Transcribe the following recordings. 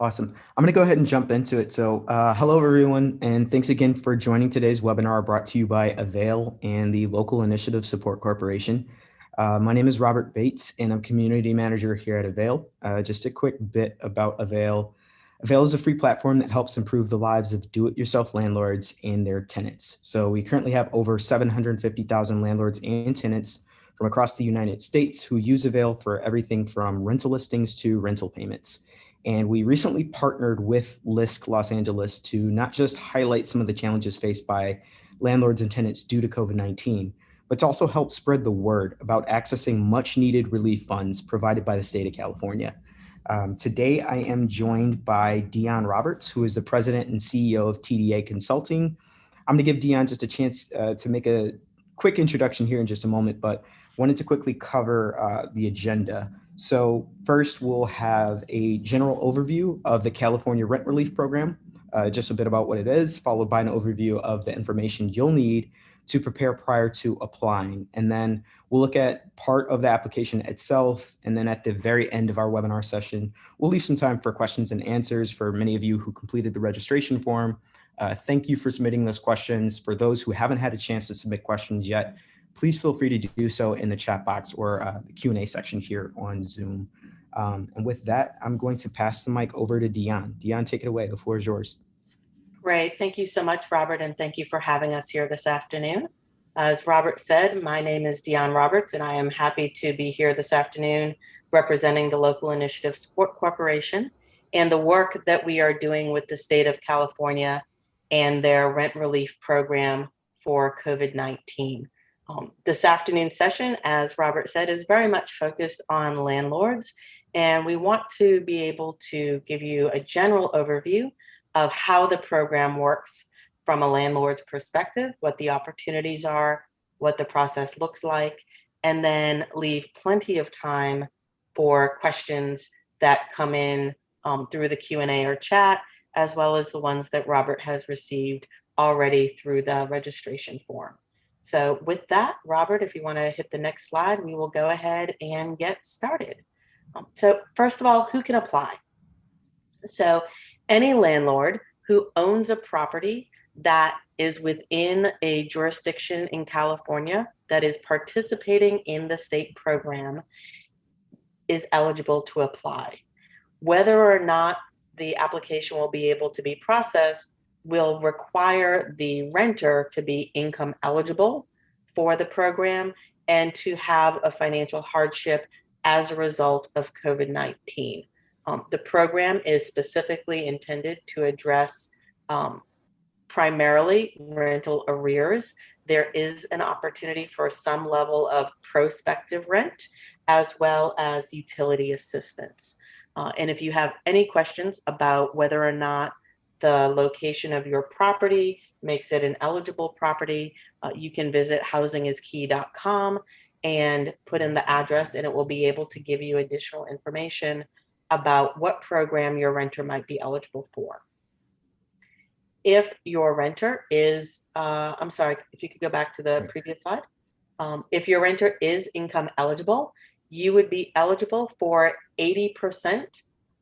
Awesome. I'm going to go ahead and jump into it. So hello, everyone, and thanks again for joining today's webinar brought to you by Avail and the Local Initiatives Support Corporation. My name is Robert Bates, and I'm Community Manager here at Avail. Just a quick bit about Avail. Avail is a free platform that helps improve the lives of do-it-yourself landlords and their tenants. So we currently have over 750,000 landlords and tenants from across the United States who use Avail for everything from rental listings to rental payments. And we recently partnered with LISC Los Angeles to not just highlight some of the challenges faced by landlords and tenants due to COVID-19, but to also help spread the word about accessing much needed relief funds provided by the state of California. Today, I am joined by Dion Roberts, who is the president and CEO of TDA Consulting. I'm going to give Dion just a chance to make a quick introduction here in just a moment, but wanted to quickly cover the agenda. So first, we'll have a general overview of the California Rent Relief Program, just a bit about what it is, followed by an overview of the information you'll need to prepare prior to applying. And then we'll look at part of the application itself. And then at the very end of our webinar session, we'll leave some time for questions and answers for many of you who completed the registration form. Thank you for submitting those questions. For those who haven't had a chance to submit questions yet, please feel free to do so in the chat box or the Q&A section here on Zoom. And with that, I'm going to pass the mic over to Dion. Dion, take it away. The floor is yours. Great. Thank you so much, Robert, and thank you for having us here this afternoon. As Robert said, my name is Dion Roberts, and I am happy to be here this afternoon representing the Local Initiatives Support Corporation and the work that we are doing with the state of California and their rent relief program for COVID-19. This afternoon session, as Robert said, is very much focused on landlords, and we want to be able to give you a general overview of how the program works from a landlord's perspective, what the opportunities are, what the process looks like, and then leave plenty of time for questions that come in through the Q&A or chat, as well as the ones that Robert has received already through the registration form. So with that, Robert, if you want to hit the next slide, we will go ahead and get started. So first of all, who can apply? So any landlord who owns a property that is within a jurisdiction in California that is participating in the state program is eligible to apply. Whether or not the application will be able to be processed will require the renter to be income eligible for the program and to have a financial hardship as a result of COVID-19. The program is specifically intended to address primarily rental arrears. There is an opportunity for some level of prospective rent as well as utility assistance. And if you have any questions about whether or not the location of your property makes it an eligible property, you can visit housingiskey.com and put in the address, and it will be able to give you additional information about what program your renter might be eligible for. If your renter is, I'm sorry, if you could go back to the previous slide. If your renter is income eligible, you would be eligible for 80%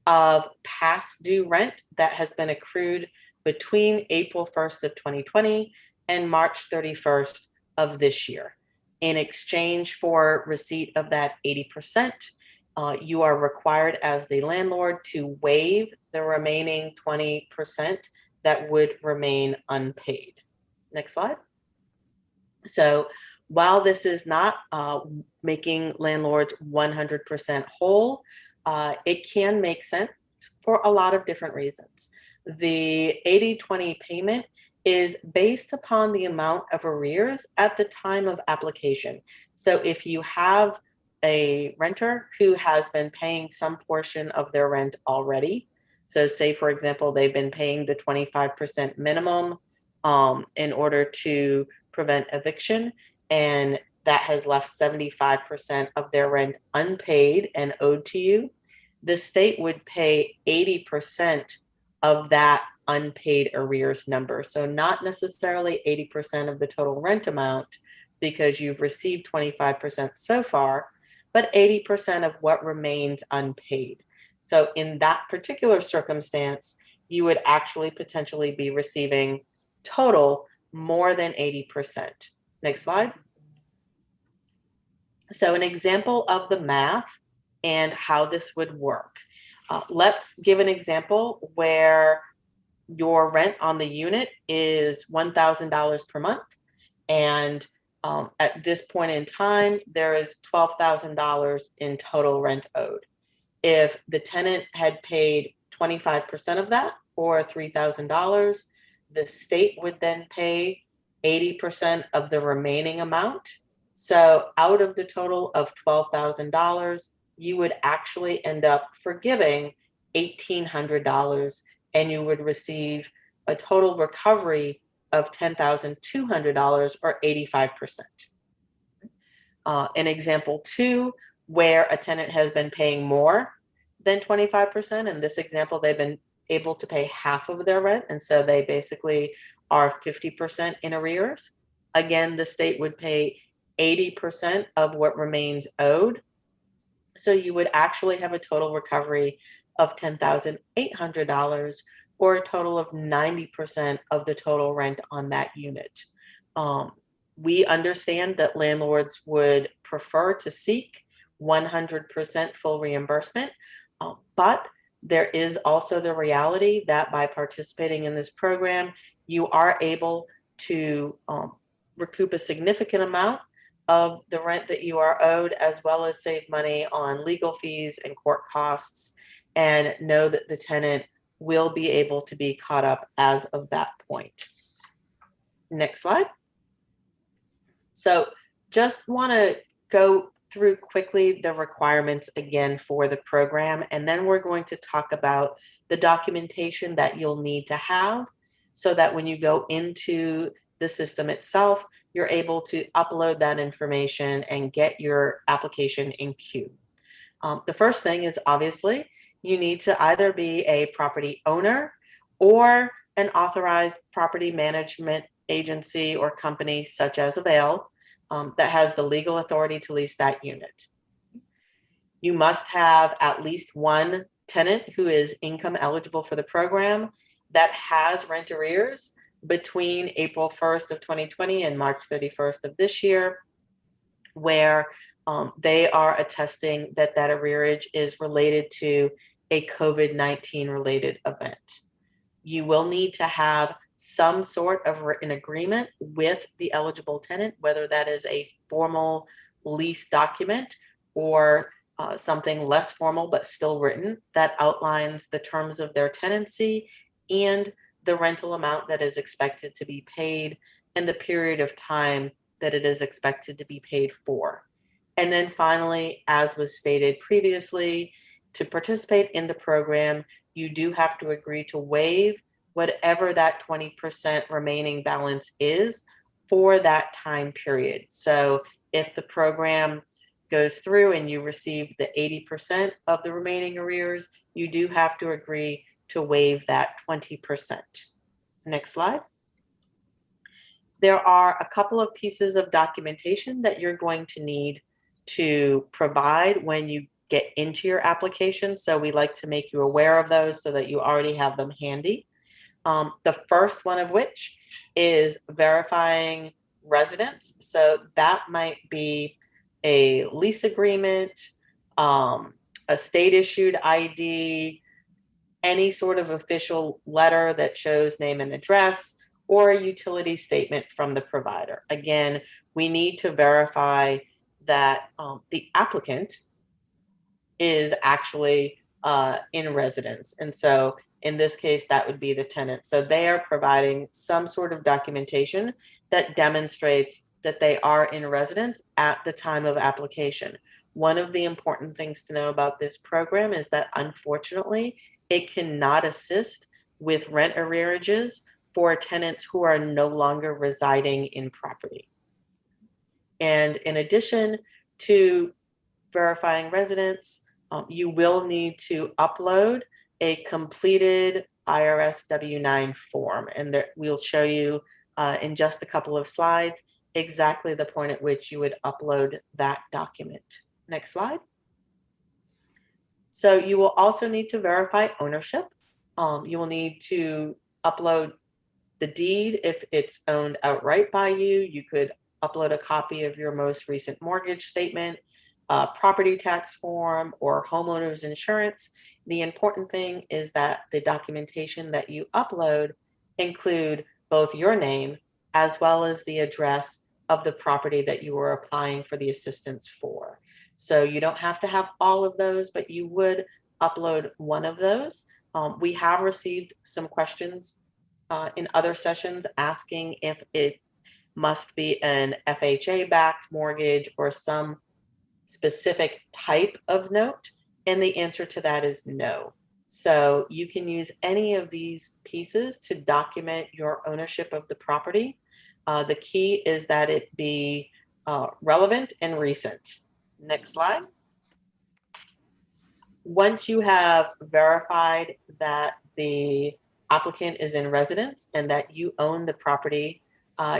of past due rent that has been accrued between April 1st of 2020 and March 31st of this year. In exchange for receipt of that 80%, you are required as the landlord to waive the remaining 20% that would remain unpaid. Next slide. So while this is not making landlords 100% whole, it can make sense for a lot of different reasons. The 80-20 payment is based upon the amount of arrears at the time of application. So if you have a renter who has been paying some portion of their rent already, so say, for example, they've been paying the 25% minimum in order to prevent eviction, and that has left 75% of their rent unpaid and owed to you, the state would pay 80% of that unpaid arrears number. So not necessarily 80% of the total rent amount because you've received 25% so far, but 80% of what remains unpaid. So in that particular circumstance, you would actually potentially be receiving total more than 80%. Next slide. So an example of the math and how this would work. Let's give an example where your rent on the unit is $1,000 per month. And at this point in time, there is $12,000 in total rent owed. If the tenant had paid 25% of that, or $3,000, the state would then pay 80% of the remaining amount. So out of the total of $12,000, you would actually end up forgiving $1,800, and you would receive a total recovery of $10,200, or 85%. In example 2, where a tenant has been paying more than 25%. In this example, they've been able to pay half of their rent, and so they basically are 50% in arrears. Again, the state would pay 80% of what remains owed. So you would actually have a total recovery of $10,800, or a total of 90% of the total rent on that unit. We understand that landlords would prefer to seek 100% full reimbursement, but there is also the reality that by participating in this program, you are able to recoup a significant amount of the rent that you are owed, as well as save money on legal fees and court costs, and know that the tenant will be able to be caught up as of that point. Next slide. So just want to go through quickly the requirements again for the program, and then we're going to talk about the documentation that you'll need to have so that when you go into the system itself, you're able to upload that information and get your application in queue. The first thing is obviously you need to either be a property owner or an authorized property management agency or company such as Avail that has the legal authority to lease that unit. You must have at least one tenant who is income eligible for the program that has rent arrears between April 1st of 2020 and March 31st of this year, where they are attesting that that arrearage is related to a COVID-19 related event. You will need to have some sort of an agreement with the eligible tenant, whether that is a formal lease document or something less formal but still written that outlines the terms of their tenancy and the rental amount that is expected to be paid and the period of time that it is expected to be paid for. And then finally, as was stated previously, to participate in the program, you do have to agree to waive whatever that 20% remaining balance is for that time period. So if the program goes through and you receive the 80% of the remaining arrears, you do have to agree to waive that 20%. Next slide. There are a couple of pieces of documentation that you're going to need to provide when you get into your application. So we like to make you aware of those so that you already have them handy. The first one of which is verifying residence. So that might be a lease agreement, a state issued ID, any sort of official letter that shows name and address, or a utility statement from the provider. Again, we need to verify that the applicant is actually in residence. And so in this case, that would be the tenant. So they are providing some sort of documentation that demonstrates that they are in residence at the time of application. One of the important things to know about this program is that unfortunately, it cannot assist with rent arrearages for tenants who are no longer residing in property. And in addition to verifying residence, you will need to upload a completed IRS W-9 form. And there, we'll show you in just a couple of slides exactly the point at which you would upload that document. Next slide. So you will also need to verify ownership. You will need to upload the deed if it's owned outright by you. You could upload a copy of your most recent mortgage statement, property tax form, or homeowner's insurance. The important thing is that the documentation that you upload include both your name as well as the address of the property that you are applying for the assistance for. So you don't have to have all of those, but you would upload one of those. We have received some questions in other sessions asking if it must be an FHA-backed mortgage or some specific type of note, and the answer to that is no. So you can use any of these pieces to document your ownership of the property. The key is that it be relevant and recent. Next slide. Once you have verified that the applicant is in residence and that you own the property,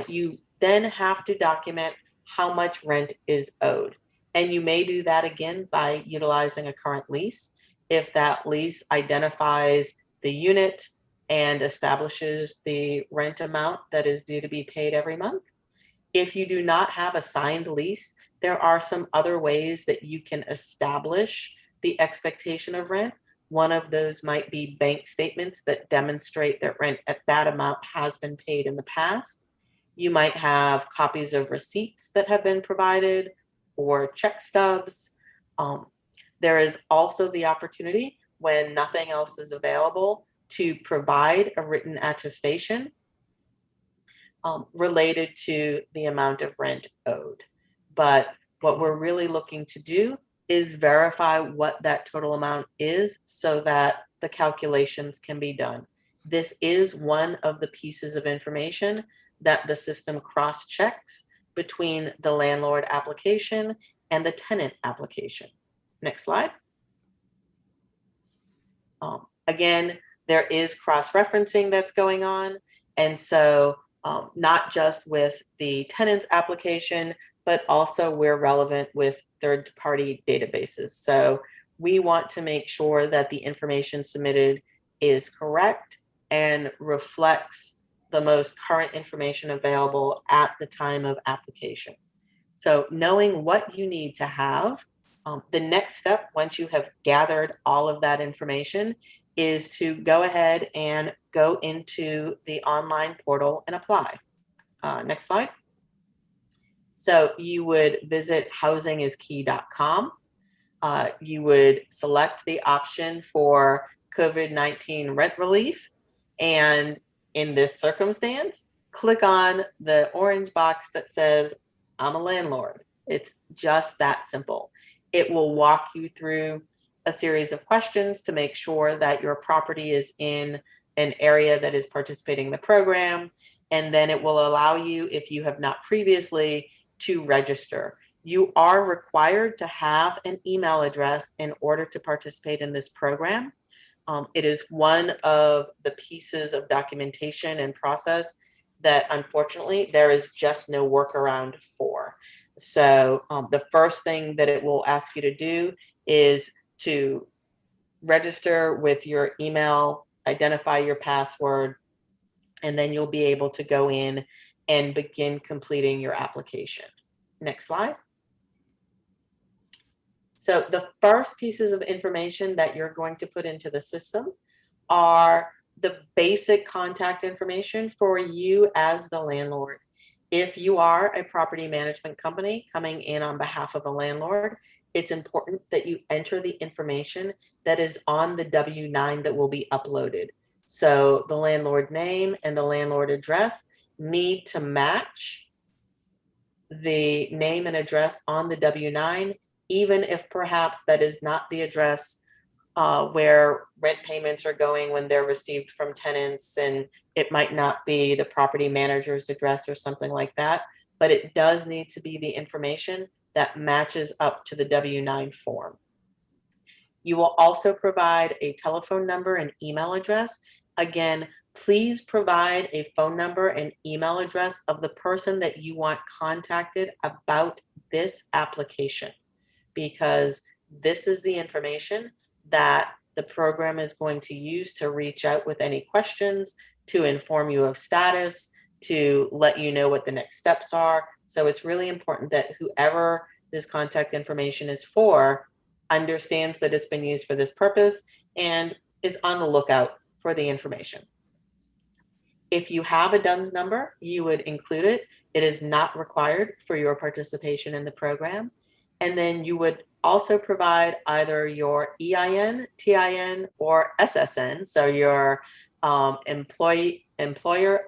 you then have to document how much rent is owed. And you may do that again by utilizing a current lease. If that lease identifies the unit and establishes the rent amount that is due to be paid every month. If you do not have a signed lease, there are some other ways that you can establish the expectation of rent. One of those might be bank statements that demonstrate that rent at that amount has been paid in the past. You might have copies of receipts that have been provided or check stubs. There is also the opportunity, when nothing else is available, to provide a written attestation related to the amount of rent owed. But what we're really looking to do is verify what that total amount is so that the calculations can be done. This is one of the pieces of information that the system cross-checks between the landlord application and the tenant application. Next slide. Again, there is cross-referencing that's going on. And so not just with the tenant's application, but also we're relevant with third-party databases. So we want to make sure that the information submitted is correct and reflects the most current information available at the time of application. So knowing what you need to have, the next step, once you have gathered all of that information, is to go ahead and go into the online portal and apply. Next slide. So you would visit housingiskey.com. You would select the option for COVID-19 rent relief. And in this circumstance, click on the orange box that says, I'm a landlord. It's just that simple. It will walk you through a series of questions to make sure that your property is in an area that is participating in the program. And then it will allow you, if you have not previously, to register. You are required to have an email address in order to participate in this program. It is one of the pieces of documentation and process that unfortunately there is just no workaround for. So the first thing that it will ask you to do is to register with your email, identify your password, and then you'll be able to go in and begin completing your application. Next slide. So the first pieces of information that you're going to put into the system are the basic contact information for you as the landlord. If you are a property management company coming in on behalf of a landlord, it's important that you enter the information that is on the W-9 that will be uploaded. So the landlord name and the landlord address need to match the name and address on the W-9, even if perhaps that is not the address where rent payments are going when they're received from tenants, and it might not be the property manager's address or something like that, but it does need to be the information that matches up to the W-9 form. You will also provide a telephone number and email address. Again, please provide a phone number and email address of the person that you want contacted about this application, because this is the information that the program is going to use to reach out with any questions, to inform you of status, to let you know what the next steps are. So it's really important that whoever this contact information is for understands that it's been used for this purpose and is on the lookout for the information. If you have a DUNS number, you would include it. It is not required for your participation in the program. And then you would also provide either your EIN, TIN, or SSN, so your employer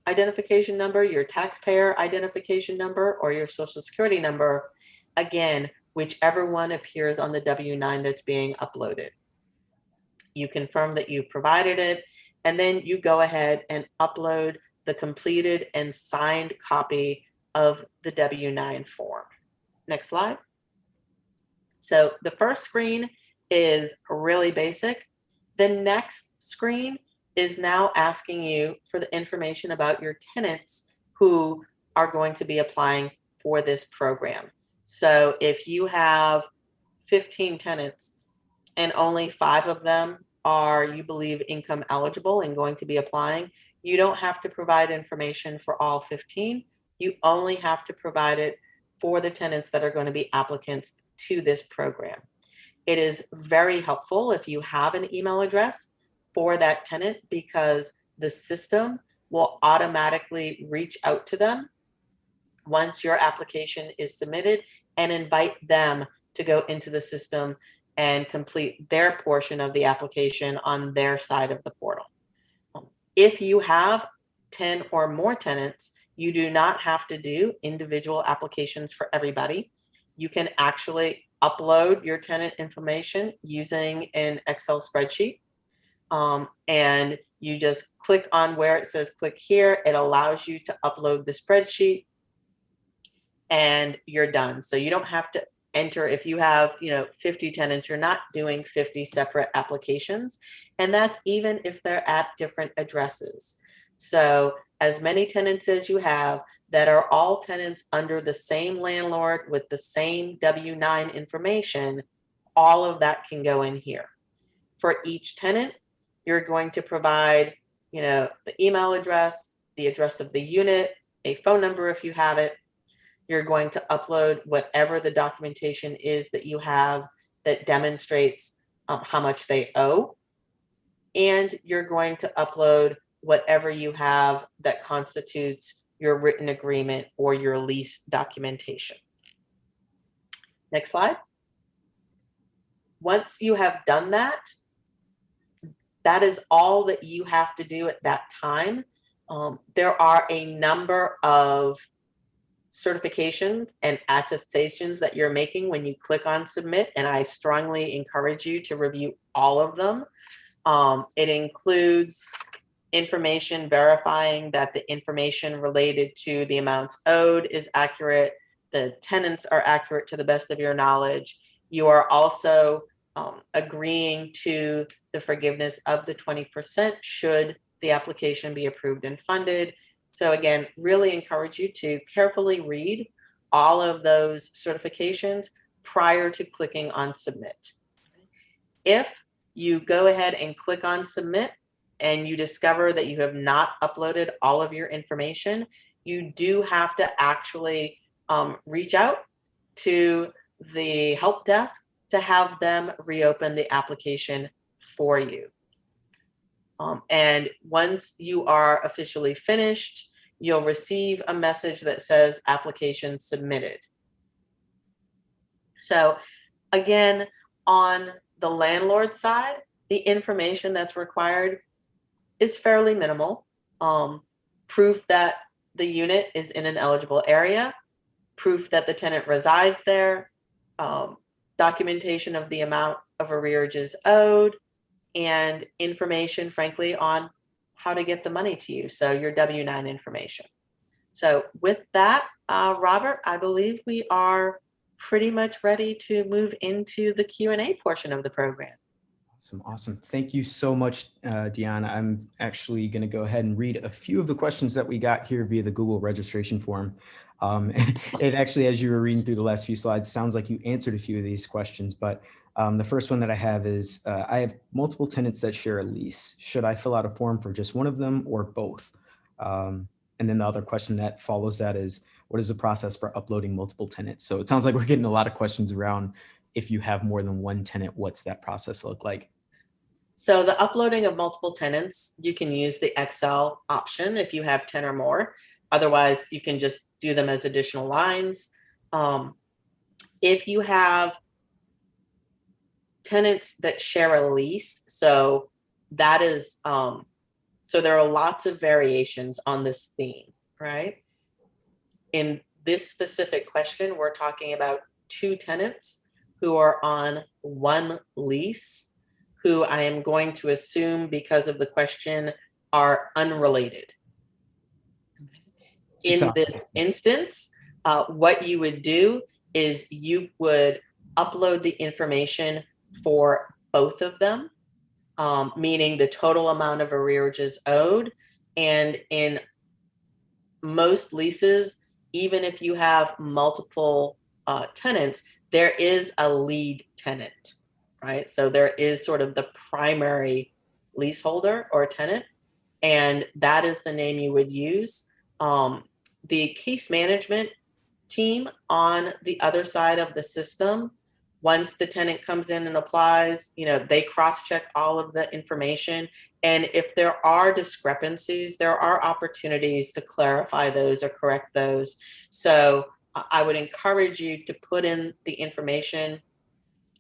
identification number, your taxpayer identification number, or your social security number. Again, whichever one appears on the W-9 that's being uploaded. You confirm that you provided it, and then you go ahead and upload the completed and signed copy of the W-9 form. Next slide. So the first screen is really basic. The next screen is now asking you for the information about your tenants who are going to be applying for this program. So if you have 15 tenants and only 5 of them are, you believe, income eligible and going to be applying, you don't have to provide information for all 15. You only have to provide it for the tenants that are going to be applicants to this program. It is very helpful if you have an email address for that tenant, because the system will automatically reach out to them once your application is submitted and invite them to go into the system and complete their portion of the application on their side of the portal. If you have 10 or more tenants, you do not have to do individual applications for everybody. You can actually upload your tenant information using an Excel spreadsheet. And you just click on where it says click here. It allows you to upload the spreadsheet and you're done. So you don't have to enter. If you have 50 tenants, you're not doing 50 separate applications. And that's even if they're at different addresses. So as many tenants as you have that are all tenants under the same landlord with the same W-9 information, all of that can go in here. For each tenant, you're going to provide, the email address, the address of the unit, a phone number if you have it. You're going to upload whatever the documentation is that you have that demonstrates how much they owe. And you're going to upload whatever you have that constitutes your written agreement or your lease documentation. Next slide. Once you have done that, that is all that you have to do at that time. There are a number of certifications and attestations that you're making when you click on submit, and I strongly encourage you to review all of them. It includes information verifying that the information related to the amounts owed is accurate, the tenants are accurate to the best of your knowledge. You are also agreeing to the forgiveness of the 20% should the application be approved and funded. So again, really encourage you to carefully read all of those certifications prior to clicking on submit. If you go ahead and click on submit and you discover that you have not uploaded all of your information, you do have to actually reach out to the help desk to have them reopen the application for you. And once you are officially finished, you'll receive a message that says application submitted. So again, on the landlord side, the information that's required is fairly minimal. Proof that the unit is in an eligible area, proof that the tenant resides there, documentation of the amount of arrearages owed, and information, frankly, on how to get the money to you. So your W-9 information. So with that, Robert, I believe we are pretty much ready to move into the Q&A portion of the program. Awesome. Thank you so much, Deanna. I'm actually going to go ahead and read a few of the questions that we got here via the Google registration form. It actually, as you were reading through the last few slides, sounds like you answered a few of these questions, but the first one that I have is, I have multiple tenants that share a lease. Should I fill out a form for just one of them or both? And then the other question that follows that is, what is the process for uploading multiple tenants? So it sounds like we're getting a lot of questions around, if you have more than one tenant, what's that process look like? So the uploading of multiple tenants, you can use the Excel option if you have 10 or more. Otherwise, you can just do them as additional lines. If you have tenants that share a lease, so that is, so there are lots of variations on this theme, right? In this specific question, we're talking about two tenants who are on one lease, who I am going to assume, because of the question, are unrelated. In this instance, what you would do is you would upload the information for both of them, meaning the total amount of arrearages owed. And in most leases, even if you have multiple tenants, there is a lead tenant, right? So there is sort of the primary leaseholder or tenant, and that is the name you would use. The case management team on the other side of the system, once the tenant comes in and applies, they cross-check all of the information. And if there are discrepancies, there are opportunities to clarify those or correct those. So I would encourage you to put in the information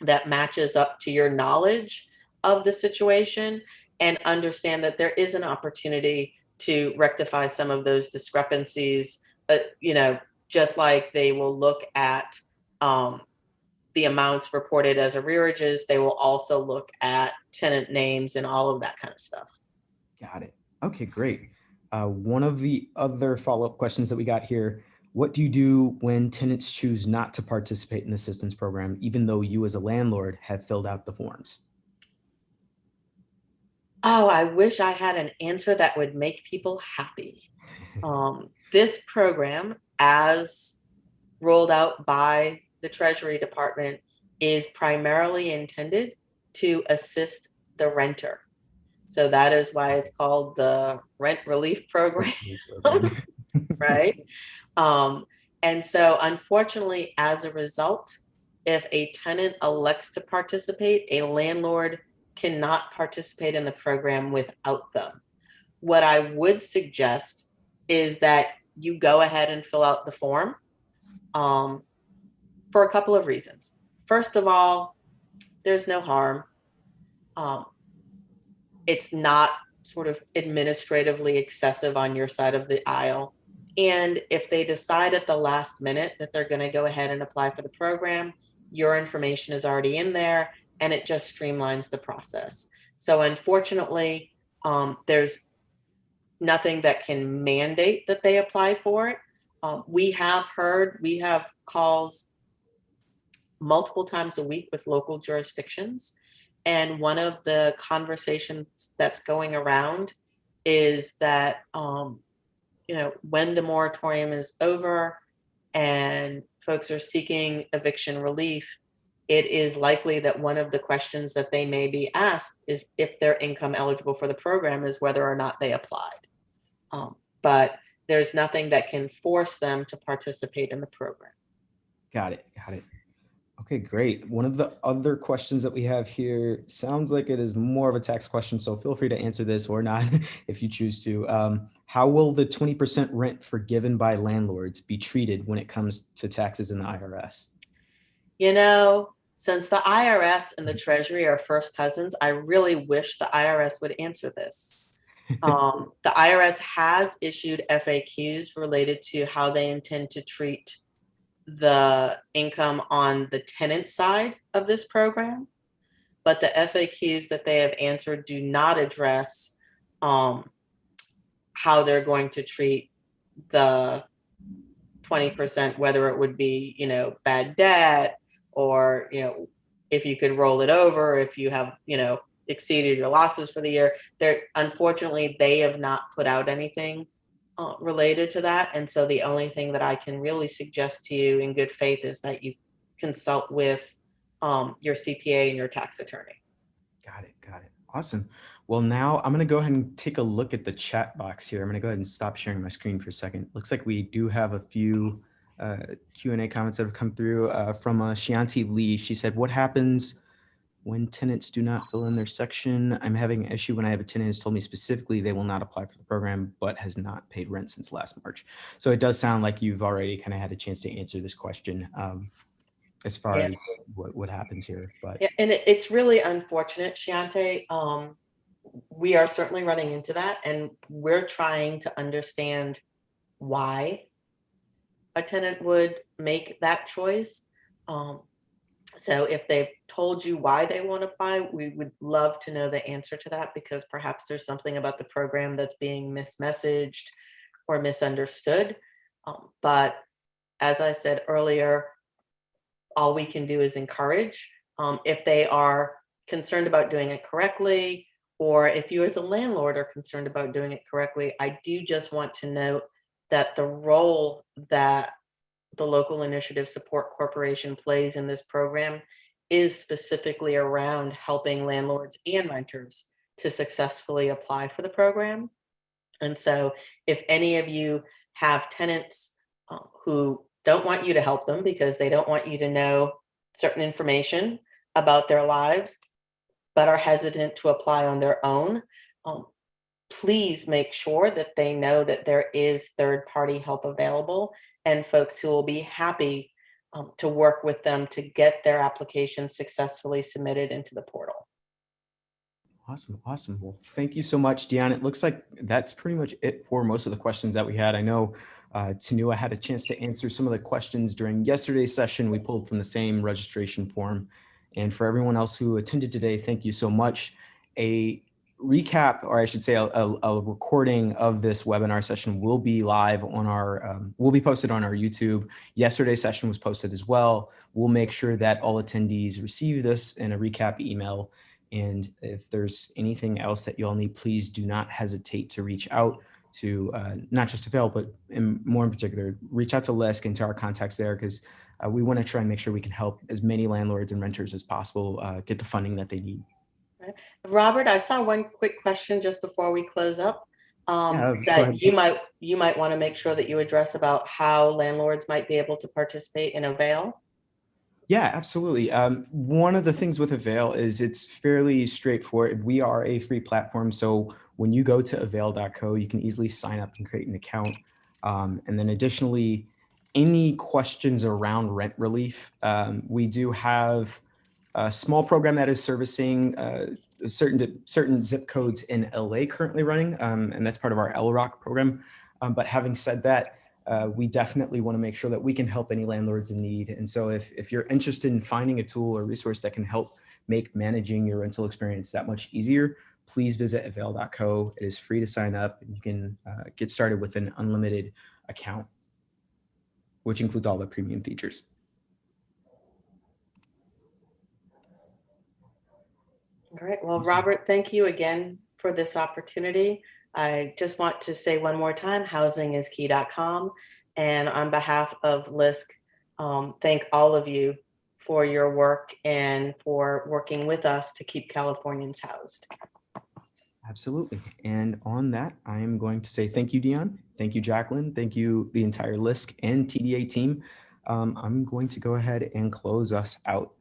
that matches up to your knowledge of the situation, and understand that there is an opportunity to rectify some of those discrepancies. But, just like they will look at the amounts reported as arrearages, they will also look at tenant names and all of that kind of stuff. Got it. Okay, great. One of the other follow-up questions that we got here: what do you do when tenants choose not to participate in the assistance program, even though you as a landlord have filled out the forms? Oh, I wish I had an answer that would make people happy. This program, as rolled out by the Treasury Department, is primarily intended to assist the renter. So that is why it's called the Rent Relief Program, right? And so unfortunately, as a result, if a tenant elects to participate, a landlord cannot participate in the program without them. What I would suggest is that you go ahead and fill out the form, for a couple of reasons. First of all, there's no harm. It's not sort of administratively excessive on your side of the aisle. And if they decide at the last minute that they're going to go ahead and apply for the program, your information is already in there, and it just streamlines the process. So unfortunately, there's nothing that can mandate that they apply for it. We have calls multiple times a week with local jurisdictions. And one of the conversations that's going around is that, when the moratorium is over and folks are seeking eviction relief, it is likely that one of the questions that they may be asked is if they're income eligible for the program, is whether or not they applied. But there's nothing that can force them to participate in the program. Got it. Okay, great. One of the other questions that we have here sounds like it is more of a tax question, so feel free to answer this or not if you choose to. How will the 20% rent forgiven by landlords be treated when it comes to taxes in the IRS? Since the IRS and the Treasury are first cousins, I really wish the IRS would answer this. The IRS has issued FAQs related to how they intend to treat the income on the tenant side of this program, but the FAQs that they have answered do not address how they're going to treat the 20%, whether it would be, bad debt, or, if you could roll it over, if you have, exceeded your losses for the year. Unfortunately, they have not put out anything related to that. And so the only thing that I can really suggest to you in good faith is that you consult with your CPA and your tax attorney. Got it. Got it. Awesome. Well, now I'm going to go ahead and take a look at the chat box here. I'm going to go ahead and stop sharing my screen for a second. Looks like we do have a few Q&A comments that have come through from Shianti Lee. She said, what happens when tenants do not fill in their section? I'm having an issue when I have a tenant who's told me specifically they will not apply for the program, but has not paid rent since last March. So it does sound like you've already kind of had a chance to answer this question as far as what happens here. But yeah, and it's really unfortunate, Shiante. We are certainly running into that, and we're trying to understand why a tenant would make that choice. So if they've told you why they won't apply, we would love to know the answer to that, because perhaps there's something about the program that's being mismessaged or misunderstood. But as I said earlier, all we can do is encourage. If they are concerned about doing it correctly, or if you as a landlord are concerned about doing it correctly, I do just want to note that the role that the Local Initiative Support Corporation plays in this program is specifically around helping landlords and renters to successfully apply for the program. And so if any of you have tenants who don't want you to help them because they don't want you to know certain information about their lives, but are hesitant to apply on their own, please make sure that they know that there is third-party help available and folks who will be happy to work with them to get their application successfully submitted into the portal. Awesome. Awesome. Well, thank you so much, Deanne. It looks like that's pretty much it for most of the questions that we had. I know Tanua had a chance to answer some of the questions during yesterday's session. We pulled from the same registration form. And for everyone else who attended today, thank you so much. A recap, or I should say a recording of this webinar session will be live on our, will be posted on our YouTube. Yesterday's session was posted as well. We'll make sure that all attendees receive this in a recap email. And if there's anything else that you all need, please do not hesitate to reach out to not just Avail, but more in particular, reach out to LISC and to our contacts there, because we want to try and make sure we can help as many landlords and renters as possible get the funding that they need. Okay. Robert, I saw one quick question just before we close up that you might want to make sure that you address about how landlords might be able to participate in Avail. Yeah, absolutely. One of the things with Avail is it's fairly straightforward. We are a free platform. So when you go to avail.co, you can easily sign up and create an account. And then additionally, any questions around rent relief, we do have a small program that is servicing certain zip codes in LA currently running, and that's part of our LROC program. But having said that, we definitely want to make sure that we can help any landlords in need. And so if you're interested in finding a tool or resource that can help make managing your rental experience that much easier, please visit avail.co. It is free to sign up, and you can get started with an unlimited account, which includes all the premium features. All right. Well, Robert, thank you again for this opportunity. I just want to say one more time, housingiskey.com. And on behalf of LISC, thank all of you for your work and for working with us to keep Californians housed. Absolutely. And on that, I am going to say thank you, Dion. Thank you, Jacqueline. Thank you, the entire LISC and TDA team. I'm going to go ahead and close us out.